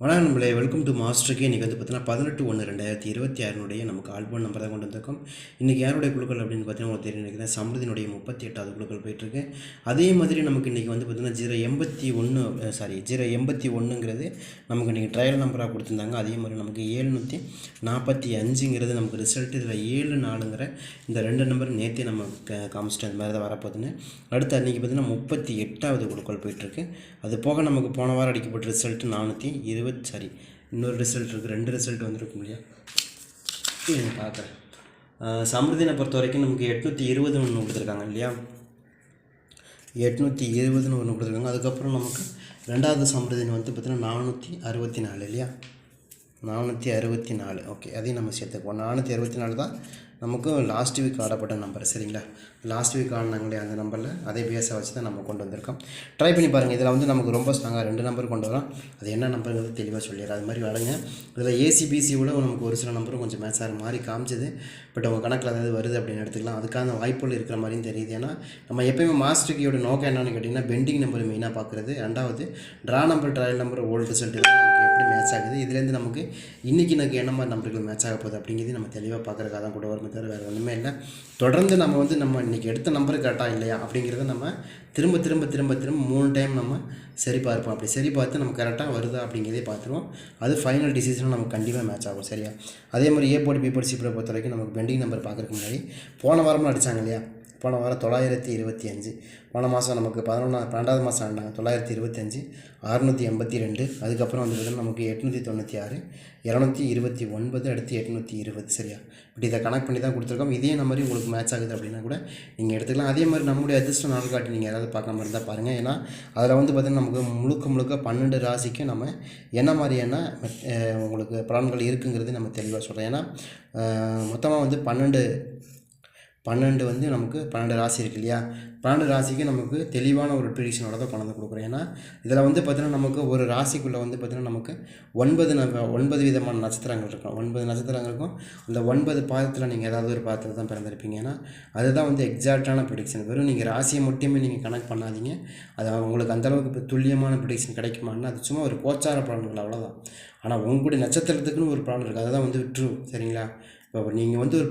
வணக்கம் நண்பர்களே, welcome to மாஸ்டருக்கு. இன்றைக்கி வந்து பார்த்தீங்கன்னா 18/1/2026 நமக்கு ஆல்பம் நம்பர் தான் கொண்டு வந்திருக்கோம். இன்றைக்கி யாருடைய குழுக்கள் அப்படின்னு பார்த்தீங்கன்னா உங்களுக்கு தெரியும் நினைக்கிறேன். சமൃதியினுடைய 38வது குழுக்கள் போயிட்டுருக்கு. அதே மாதிரி நமக்கு இன்றைக்கி வந்து பார்த்தீங்கன்னா 081 நமக்கு இன்றைக்கி ட்ரையல் நம்பராக கொடுத்துருந்தாங்க. அதே மாதிரி நமக்கு 745ங்கிறது நமக்கு ரிசல்ட். இதில் 7-4ங்கிற இந்த ரெண்டு நம்பர் நேற்றே நம்ம காமிச்சிட்டு அந்த மாதிரி தான் வரப்போகுதுன்னு. அடுத்து அன்றைக்கி பார்த்தீங்கன்னா 38வது குழுக்கள் போயிட்டுருக்கு. அது போக நமக்கு போன வாரம் அடிக்கப்பட்ட ரிசல்ட் 420 இன்னொரு ரிசல்ட் இருக்குது. 2 ரிசல்ட் வந்துருக்கும் இல்லையா, பார்க்குறேன். சமൃதினை பொறுத்த வரைக்கும் நமக்கு 820 ஒன்று கொடுத்துருக்காங்க இல்லையா, 820 ஒன்று கொடுத்துருக்காங்க. அதுக்கப்புறம் நமக்கு ரெண்டாவது சமൃதினை வந்து பார்த்திங்கன்னா 464 இல்லையா, 464. ஓகே, அதையும் நம்ம சேர்த்துக்குவோம். 464 தான் நமக்கு லாஸ்ட் வீக் ஆடப்பட்ட நம்பர். சரிங்களா, லாஸ்ட் வீக் ஆடினாங்களே அந்த நம்பரில் அதே பேஸை வச்சு தான் நம்ம கொண்டு வந்திருக்கோம். ட்ரை பண்ணி பாருங்கள். இதில் வந்து நமக்கு ரொம்ப ஸ்ட்ராங்காக 2 நம்பர் கொண்டு வரோம். அது என்ன நம்பருங்கிறது தெளிவாக சொல்லிடுறேன். அது மாதிரி வளங்க. இதில் ஏசிபிசி விட நமக்கு ஒரு சில நம்பரும் கொஞ்சம் மேட்ச் ஆகிற மாதிரி காமிச்சது. பட் உங்கள் கணக்கில் அதாவது வருது அப்படின்னு எடுத்துக்கலாம். அதுக்கான வாய்ப்புகள் இருக்கிற மாதிரியும் தெரியுது. ஏன்னா நம்ம எப்போயுமே மாஸ்டர்கியோட நோக்கம் என்னென்னு கேட்டிங்கன்னா பெண்டிங் நம்பர் மெயினாக பார்க்குறது. ரெண்டாவது draw number, trial number, old result நமக்கு எப்படி மேட்ச் ஆகுது, இதுலேருந்து நமக்கு இன்றைக்கி எனக்கு என்ன மாதிரி நம்பர்கள் மேட்ச் ஆக போகுது அப்படிங்கிறது நம்ம தெளிவாக பார்க்குறதுக்காக தான் கூட வருமே தவிர வேறு ஒன்றுமே இல்லை. தொடர்ந்து நம்ம இன்றைக்கி எடுத்த நம்பர் கரெக்டாக இல்லையா அப்படிங்கிறத நம்ம திரும்ப 3 டைம் நம்ம சரி பார்ப்போம். அப்படி சரி பார்த்து நம்ம கரெக்டாக வருதா அப்படிங்கிறதே பார்த்துருவோம். அது ஃபைனல் டிசிஷனும் நமக்கு கண்டிப்பாக மேட்ச் ஆகும். சரியா, அதே மாதிரி A board, B board, C board பொறுத்த வரைக்கும் நமக்கு பெண்டிங் நம்பர் பார்க்குறதுக்கு முன்னாடி போன வாரம்லாம் அடித்தாங்க இல்லையா. போன வாரம் 925, போன மாதம் நமக்கு 12வது மாதம் ஆடினாங்க 925, 682, அதுக்கப்புறம் வந்து பார்த்திங்கன்னா நமக்கு 896, 229, அடுத்து 820. சரியா, இப்படி இதை கனெக்ட் பண்ணி தான் கொடுத்துருக்கோம். இதே நம்பர் உங்களுக்கு மேட்ச் ஆகுது அப்படின்னா கூட நீங்கள் எடுத்துக்கலாம். அதே மாதிரி நம்மளுடைய அதிர்ஷ்ட நாள் காட்டி நீங்கள் யாராவது பார்க்காம இருந்தால் பாருங்கள். ஏன்னா அதில் வந்து பார்த்திங்கன்னா நமக்கு முழுக்க 12 ராசிக்கு நம்ம என்ன மாதிரியான உங்களுக்கு பலன்கள் இருக்குங்கிறது நம்ம தெளிவாக சொல்கிறோம். ஏன்னா மொத்தமாக வந்து 12 வந்து நமக்கு 12 ராசி இருக்குது இல்லையா. 12 ராசிக்கு நமக்கு தெளிவான ஒரு ப்ரிடிக்ஷனோட தான் கொண்டு வந்து கொடுக்குறோம். ஏன்னா இதில் வந்து பார்த்திங்கன்னா நமக்கு ஒரு ராசிக்குள்ளே வந்து பார்த்திங்கன்னா நமக்கு 9 விதமான நட்சத்திரங்கள் இருக்கும். 9 நட்சத்திரங்களுக்கும் அந்த 9 பாதத்தில் நீங்கள் ஏதாவது ஒரு பாதத்தில் தான் பிறந்திருப்பீங்க. ஏன்னா அதுதான் வந்து எக்ஸாக்டான ப்ரிடிக்ஷன். வெறும் நீங்கள் ராசியை மட்டுமே நீங்கள் கனெக்ட் பண்ணாதீங்க. அது உங்களுக்கு அந்தளவுக்கு இப்போ துல்லியமான ப்ரிடிக்ஷன் கிடைக்குமான்னா அது சும்மா ஒரு கோச்சார பலன்கள் அவ்வளோதான். ஆனால் உங்களுடைய நட்சத்திரத்துக்குன்னு ஒரு பலன் இருக்குது. அதுதான் வந்து ட்ரூ. சரிங்களா, இப்போ நீங்கள் வந்து ஒரு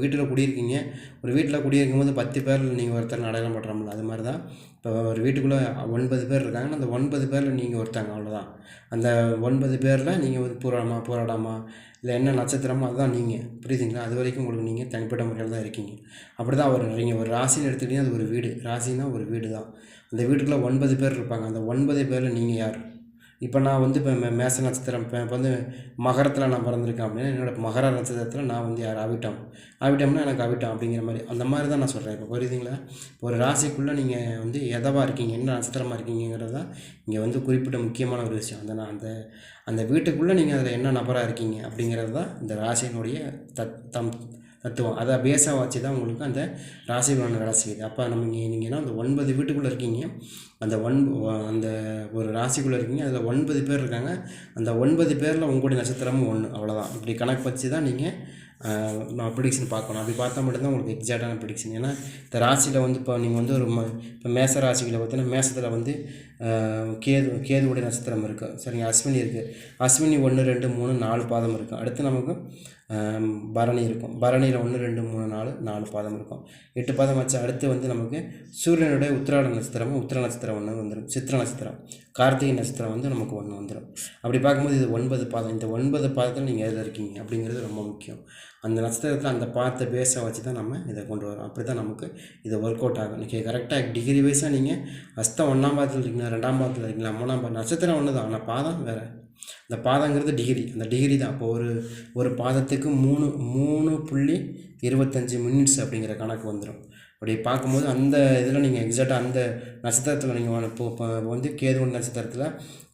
வீட்டில் குடியிருக்கீங்க. ஒரு வீட்டில் குடியிருக்கும் போது 10 பேரில் நீங்கள் ஒருத்தர் அடையாளம் படுறோம்ல, அது மாதிரி தான். இப்போ ஒரு வீட்டுக்குள்ளே 9 பேர் இருக்காங்கன்னா அந்த 9 பேரில் நீங்கள் ஒருத்தாங்க, அவ்வளோதான். அந்த 9 பேரில் நீங்கள் வந்து போராடாமா இல்லை என்ன நட்சத்திரமோ அதுதான் நீங்கள். புரியுதுங்களா, அது வரைக்கும் உங்களுக்கு நீங்கள் தனிப்பட்ட முறையில் தான் இருக்கீங்க. அப்படி தான் நீங்கள் ஒரு ராசின்னு எடுத்துக்கிட்டீங்கன்னா அது ஒரு வீடு. ராசின்னா ஒரு வீடு தான். அந்த வீட்டுக்குள்ளே 9 பேர் இருப்பாங்க. அந்த 9 பேரில் நீங்கள் யார்? இப்போ நான் வந்து இப்போ மேச நட்சத்திரம், இப்போ வந்து மகரத்தில் நான் பிறந்திருக்கேன் அப்படின்னா என்னோடய மகர நட்சத்திரத்தில் நான் வந்து யார் ஆவிட்டோம்னா எனக்கு ஆவிட்டோம் அப்படிங்கிற மாதிரி அந்த மாதிரி தான் நான் சொல்கிறேன். இப்போ புரியுதுங்களா, இப்போ ஒரு ராசிக்குள்ளே நீங்கள் வந்து எதவாக இருக்கீங்க, என்ன நட்சத்திரமாக இருக்கீங்கிறது தான் இங்கே வந்து குறிப்பிட்ட முக்கியமான ஒரு விஷயம். அந்த வீட்டுக்குள்ளே நீங்கள் அதில் என்ன நபராக இருக்கீங்க அப்படிங்கிறது தான் இந்த ராசியினுடைய தத்துவம். அதை பேஸாக வச்சு தான் உங்களுக்கு அந்த ராசி பலன் வேலை செய்யுது. அப்போ நீங்கன்னா அந்த 9 வீட்டுக்குள்ளே இருக்கீங்க. அந்த ஒரு ராசிக்குள்ளே இருக்கீங்க. அதில் 9 பேர் இருக்காங்க. அந்த 9 பேரில் உங்களுடைய நட்சத்திரமும் 1, அவ்வளோதான். இப்படி கணக்கு வச்சு தான் நீங்கள் நான் ப்ரிடிக்ஷன் பார்க்கணும். அப்படி பார்த்தா மட்டும்தான் உங்களுக்கு எக்ஸாக்டான ப்ரிடிக்ஷன். ஏன்னா இந்த ராசியில் வந்து இப்போ நீங்கள் வந்து இப்போ மேச ராசிகளை பார்த்தீங்கன்னா மேசத்தில் வந்து கேதுவுடைய நட்சத்திரம் இருக்குது. சரிங்க, அஸ்வினி இருக்குது. அஸ்வினி 1, 2, 3, 4 பாதம் இருக்கும். அடுத்து நமக்கு பரணி இருக்கும். பரணியில் 1, 2, 3, 4 பாதம் இருக்கும். 8 பாதம் வச்சு அடுத்து வந்து நமக்கு சூரியனுடைய உத்திராட நட்சத்திரமும் உத்திர நட்சத்திரம் 1 வந்துடும். சித்திர நட்சத்திரம், கார்த்திகை நட்சத்திரம் வந்து நமக்கு 1 வந்துடும். அப்படி பார்க்கும்போது இது 9 பாதம். இந்த 9 பாதத்தில் நீங்கள் எதில் இருக்கீங்க அப்படிங்கிறது ரொம்ப முக்கியம். அந்த நட்சத்திரத்தில் அந்த பாதத்தை பேஸை வச்சு தான் நம்ம இதை கொண்டு வரோம். அப்படி தான் நமக்கு இது ஒர்க் அவுட் ஆகும். நீங்கள் கரெக்டாக டிகிரி வைஸாக நீங்கள் அஸ்தம் 1ஆம் பாதத்தில் இருக்கீங்களா, 2ஆம் பாதத்தில் இருக்கீங்களா, 3ஆம் பாதம், நட்சத்திரம் ஒன்று தான். ஆனால் பாதம் வேறு. அந்த பாதங்கிறது டிகிரி, அந்த டிகிரி தான். இப்போ ஒரு பாதத்துக்கு 3.25 மினிட்ஸ் அப்படிங்கிற கணக்கு வந்துடும். அப்படி பார்க்கும்போது அந்த இதில் நீங்கள் எக்ஸாக்டாக அந்த நட்சத்திரத்தில் நீங்கள் இப்போ வந்து கேது நட்சத்திரத்தில்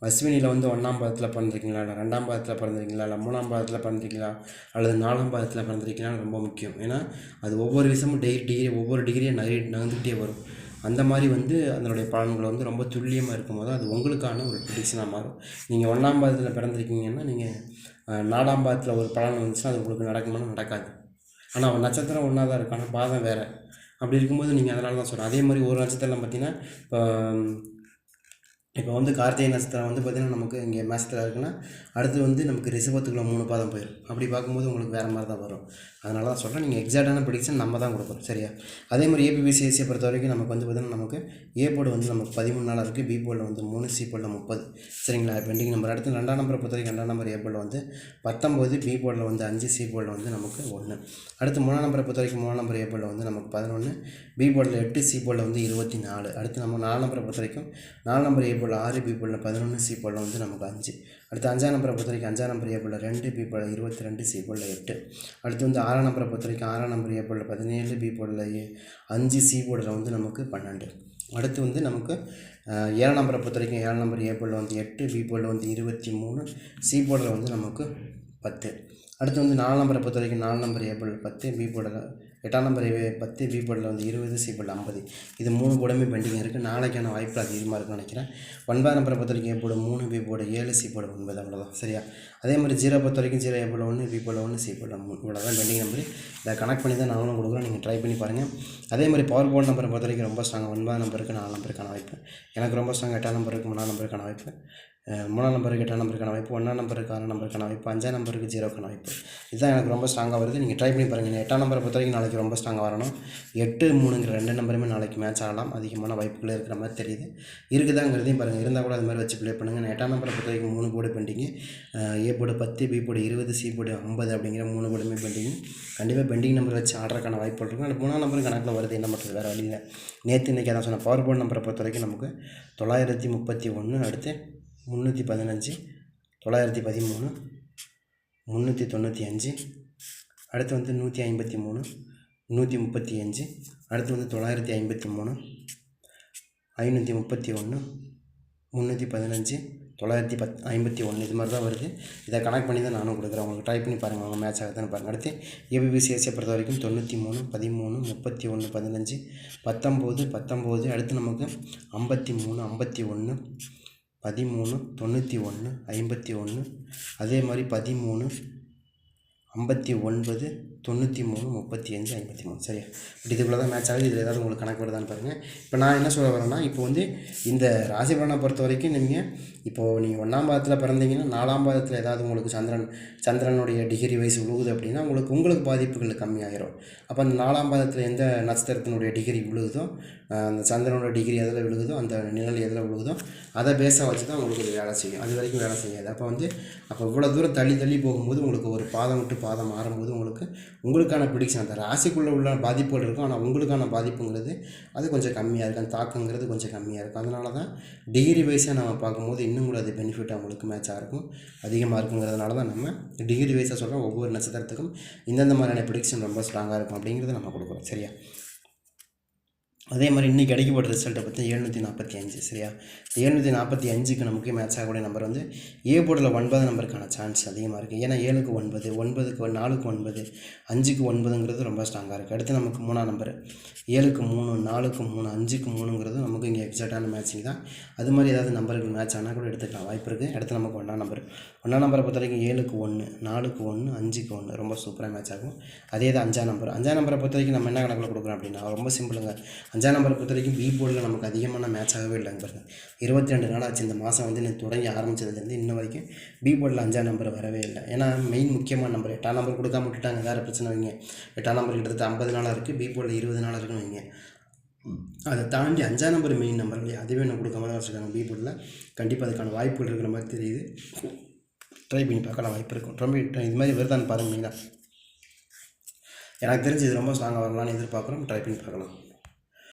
அஸ்வினியில் வந்து 1ஆம் பாதத்தில் பிறந்திருக்கீங்களா, இல்லை 2ஆம் பாதத்தில் பிறந்திருக்கீங்களா, இல்லை 3ஆம் பாதத்தில் பிறந்திருக்கீங்களா, அல்லது 4ஆம் பாதத்தில் பிறந்திருக்கீங்களான்னு ரொம்ப முக்கியம். ஏன்னா அது ஒவ்வொரு விஷயமும் ஒவ்வொரு டிகிரியை நகர்ந்துக்கிட்டே வரும். அந்த மாதிரி வந்து அதனுடைய பலன்கள் வந்து ரொம்ப துல்லியமாக இருக்கும்போது அது உங்களுக்கான ஒரு ப்ரிடிக்ஷனாக மாறும். நீங்கள் 1ஆம் பாதத்தில் பிறந்திருக்கீங்கன்னா நீங்கள் 4ஆம் பாதத்தில் ஒரு பலன் வந்துச்சுன்னா அது உங்களுக்கு நடக்குமானா நடக்காது. ஆனால் நட்சத்திரம் ஒன்றா தான் இருக்கும், ஆனால் பாதம் வேறு. அப்படி இருக்கும்போது நீங்கள் அதனால தான் சொல்கிறேன். அதே மாதிரி ஒரு நட்சத்திரம் பார்த்தீங்கன்னா இப்போ இப்போ வந்து கார்த்திகை நட்சத்திரம் வந்து பார்த்திங்கன்னா நமக்கு இங்கே மேசத்தில் இருக்குன்னா அடுத்து வந்து நமக்கு ரிஷபத்துக்குள்ள 3 பாதம் போயிடும். அப்படி பார்க்கும்போது உங்களுக்கு வேறு மாதிரி தான் வரும். அதனால தான் சொல்கிறேன், நீங்கள் எக்ஸாக்டான ப்ரெடிக்ஷன் நம்ம தான் கொடுக்குறோம், சரியா? அதே மாதிரி ஏபிபிசிஎஸ்சியை பொறுத்த வரைக்கும் நமக்கு வந்து பார்த்திங்கன்னா நமக்கு ஏ போர்டு வந்து நமக்கு 13 நாளாக இருக்குது, பி போர்டில் வந்து 3, சி போர்டில் 30, சரிங்களா? Pending number. அடுத்து 2ஆம் நம்பரை பொறுத்த வரைக்கும் 2ஆம் நம்பர் ஏ போர்டில் வந்து 19, பி போர்டில் வந்து 5, சி போர்டில் வந்து நமக்கு 1. அடுத்து 3ஆம் நம்பரை பொறுத்த வரைக்கும் 3ஆம் நம்பர் ஏ போர்டில் வந்து நமக்கு 11, பி போர்டில் 8, சி போர்டில் வந்து 24. அடுத்து நம்ம 4ஆம் நம்பரை பொறுத்த வரைக்கும் 4 நம்பர் ஏ போர்டில் 6, பி போர்டில் 11, சி போர்டில் வந்து நமக்கு 5. அடுத்து 5ஆம் நம்பரை பொறுத்த வரைக்கும் 5ஆம் நம்பர் ஏ போர்டில் 2, பி போர்டில் 22, சி போர்டில் 8. அடுத்து வந்து 6ஆம் நம்பரை பொறுத்த வரைக்கும் 6ஆம் நம்பர் ஏ போர்டில் 17, பி போர்டில் 5, சி போர்டில் வந்து நமக்கு 12. அடுத்து வந்து நமக்கு 7ஆம் நம்பரை பொறுத்த வரைக்கும் 7ஆம் நம்பர் ஏ போர்டில் வந்து 8, பி போர்டில் வந்து 23, சி போர்டில் வந்து நமக்கு 10. அடுத்து வந்து 4 நம்பரை பொறுத்த வரைக்கும் 4 நம்பர் ஏ போர்டில் 10, பி போர்டில் 8ஆம் நம்பர் 10, பி போர்டில் வந்து 20, சி போர்டில் 50. இது 3 போர்டுமே பெண்டிங் இருக்குது. நாளைக்கான வாய்ப்பு அதிகமாக இருக்குன்னு நினைக்கிறேன். 9ஆம் நம்பரை பொறுத்த வரைக்கும் A board 3, B board 7, C board 9, அவ்வளோதான், சரியா? அதே மாதிரி 0 பொறுத்த வரைக்கும் 0 ஏ போர்டில் 1, பி போர்டில் 1, சி போர்டில் 3, இவ்வளோ தான் பெண்டிங் நம்பர். இதை கனெக்ட் பண்ணி தான் நாங்களும் கொடுக்குறோம், நீங்கள் ட்ரை பண்ணி பாருங்கள். அதே மாதிரி பவர் போர்டு நம்பரை பொறுத்த வரைக்கும் ரொம்ப ஸ்ட்ராங். 9ஆம் நம்பருக்கு 4 நம்பருக்கான வாய்ப்பு எனக்கு ரொம்ப ஸ்ட்ராங். 8ஆம் நம்பருக்கு 3ஆம் நம்பருக்கான வாய்ப்பு, 3ஆம் நம்பருக்கு 8ஆம் நம்பருக்கான வாய்ப்பு, 1ஆம் நம்பருக்கு 6ஆம் நம்பருக்கான வாய்ப்பு, 5ஆம் நம்பருக்கு 0க்கான வாய்ப்பு. இதுதான் எனக்கு ரொம்ப ஸ்ட்ராங்காக வருது. நீங்கள் ட்ரை பண்ணி பாருங்கள். 8ஆம் நம்பரை பொறுத்த வரைக்கும் நாளைக்கு ரொம்ப ஸ்ட்ராங்காக வரணும். 8, 3ங்கிற 2 நம்பருமே நாளைக்கு மேட்ச் ஆகலாம். அதிகமான வாய்ப்புகள் இருக்கிற மாதிரி தெரியுது. இருக்குதாங்கிறதையும் பாருங்கள். இருந்தால் கூட அது மாதிரி வச்சு ப்ளே பண்ணுங்கள். 8ஆம் நம்பரை பொறுத்த வரைக்கும் 3 board pending. A board 10, B board 20, C board 50 அப்படிங்கிற 3 போர்டுமே பெண்டிங்கு. கண்டிப்பாக பெண்டிங் நம்பர் வச்சு ஆடுறதுக்கான வாய்ப்பு இருக்கும். அந்த 3ஆம் நம்பரும் கணக்கில் வருது, என்ன பண்ணுறது, வேறு வழி இல்லை. நேற்று இன்றைக்கி அதான் சொன்னேன். பவர் போர்டு நம்பரை பொறுத்த வரைக்கும் நமக்கு 931, அடுத்து 315, 913, 395, அடுத்து வந்து 153, 135, அடுத்து வந்து 953, 531, 315, 951, இது மாதிரி தான் வருது. இதை கனெக்ட் பண்ணி தான் நானும் கொடுக்குறேன். உங்களுக்கு ட்ரை பண்ணி பாருங்கள், அவங்க மேட்ச் ஆகுதுன்னு பாருங்கள். அடுத்து ஏபிபிசிஎஸ்சியை பொறுத்த வரைக்கும் 93, 13, 31, 15, 19, 19, அடுத்து நமக்கு 53, 51, 13, 91, 51, அதே மாதிரி 13, 59, 93, 35, 53, சரியா? இப்படி இதுக்குள்ளே தான் மேட்ச் ஆகுது. இதில் ஏதாவது உங்களுக்கு கணக்கு வருதான்னு பாருங்கள். இப்போ நான் என்ன சொல்ல வரேன்னா, இப்போ வந்து இந்த ராசி பலனை பொறுத்த வரைக்கும் நீங்கள் இப்போது நீங்கள் 1ஆம் பாதத்தில் பிறந்தீங்கன்னா 4ஆம் பாதத்தில் ஏதாவது உங்களுக்கு சந்திரனுடைய டிகிரி வைஸ் விழுகுது அப்படின்னா உங்களுக்கு பாதிப்புகள் கம்மியாகிடும். அப்போ அந்த 4ஆம் பாதத்தில் எந்த நட்சத்திரத்தினுடைய டிகிரி விழுகுதோ, அந்த சந்திரனோட டிகிரி எதில் விழுகுதோ, அந்த நிழல் எதில் விழுகுதோ அதை பேஸாக வச்சு தான் உங்களுக்கு இது வேலை செய்யும். அது வரைக்கும் வேலை செய்யாது. அப்போ இவ்வளோ தூரம் தள்ளி போகும்போது உங்களுக்கு ஒரு பாதம் விட்டு பாதம் மாறும்போது உங்களுக்கான ப்ரிடிக்ஷன் அந்த ராசிக்குள்ளே உள்ள பாதிப்புகள் இருக்கும். ஆனால் உங்களுக்கான பாதிப்புங்கிறது அது கொஞ்சம் கம்மியாக இருக்கும். அந்த தாக்கங்கிறது கொஞ்சம் கம்மியாக இருக்கும். அதனால தான் டிகிரி வைஸாக நம்ம பார்க்கும்போது இன்னும் கூட அது பெனிஃபிட் அவங்களுக்கு மேட்சாக இருக்கும், அதிகமாக இருக்குங்கிறதுனால தான் நம்ம டிகிரி வைஸாக சொல்கிறோம். ஒவ்வொரு நட்சத்திரத்துக்கும் இந்தந்த மாதிரியான ப்ரிடிக்ஷன் ரொம்ப ஸ்ட்ராங்காக இருக்கும் அப்படிங்கிறத நம்ம கொடுக்குறோம், சரியா? அதே மாதிரி இன்றைக்கி கிடைக்கப்பட்ட ரிசல்ட்டை பற்றி 745, சரியா? 745க்கு நமக்கு மேட்ச் ஆகக்கூடிய நம்பர் வந்து ஏ போர்டில் 9 நம்பருக்கான சான்ஸ் அதிகமாக இருக்குது. ஏன்னா 7க்கு 9, 9க்கு 4க்கு 9, 5க்கு 9ங்கிறது ரொம்ப ஸ்ட்ராங்காக இருக்குது. அடுத்து நமக்கு 3ஆம் நம்பர் 7க்கு 3, 4க்கு 3, 5க்கு 3ங்கிறது நமக்கு இங்கே எக்ஸாக்டான மேட்சிங் தான். அது மாதிரி ஏதாவது நம்பர்கள் மேட்ச் ஆனால் கூட எடுத்துக்கலாம், வாய்ப்பு இருக்குது. அடுத்து நமக்கு 1ஆம் நம்பரை பொறுத்த வரைக்கும் 7க்கு 1, 4க்கு 1, 5க்கு 1 ரொம்ப சூப்பராக மேட்ச் ஆகும். அதே தான் 5ஆம் நம்பரை பொறுத்த வரைக்கும் நம்ம என்ன கணக்கில் கொடுக்குறோம் அப்படின்னா ரொம்ப சிம்பிளுங்க. 5ஆம் நம்பரை பொறுத்த வரைக்கும் பி போர்டில் நமக்கு அதிகமான மேட்ச் ஆகவே இல்லைங்க பாருங்கள். 22 நாள் ஆச்சு இந்த மாதம் வந்து எனக்கு தொடங்கி ஆரம்பித்ததுலேருந்து இன்ன வரைக்கும் பி போர்டில் 5ஆம் நம்பர் வரவே இல்லை. ஏன்னா மெயின் முக்கியமான நம்பர் 8ஆம் நம்பர் கொடுக்காம விட்டுட்டாங்க, வேறு பிரச்சனை வைங்க. 8ஆம் நம்பர் கிட்டத்தட்ட 50 நாளாக இருக்குது, பி போர்டில் 20 நாளாக இருக்குன்னு வைங்க. அதை தாண்டி 5ஆம் நம்பர் மெயின் நம்பர் இல்லையா, அதுவே நான் கொடுக்காம தான் வச்சுருக்காங்க. பி போர்டில் கண்டிப்பாக அதுக்கான வாய்ப்புகள் இருக்கிற மாதிரி தெரியுது. ட்ரை பண்ணி பார்க்கலாம், வாய்ப்பு இருக்கும். ரொம்ப இது மாதிரி வருதான்னு பாருங்கள். மெயினாக எனக்கு தெரிஞ்சு இது ரொம்ப ஸ்ட்ராங்காக வரலான்னு எதிர்பார்க்குறோம். ட்ரை பண்ணி பார்க்கலாம்.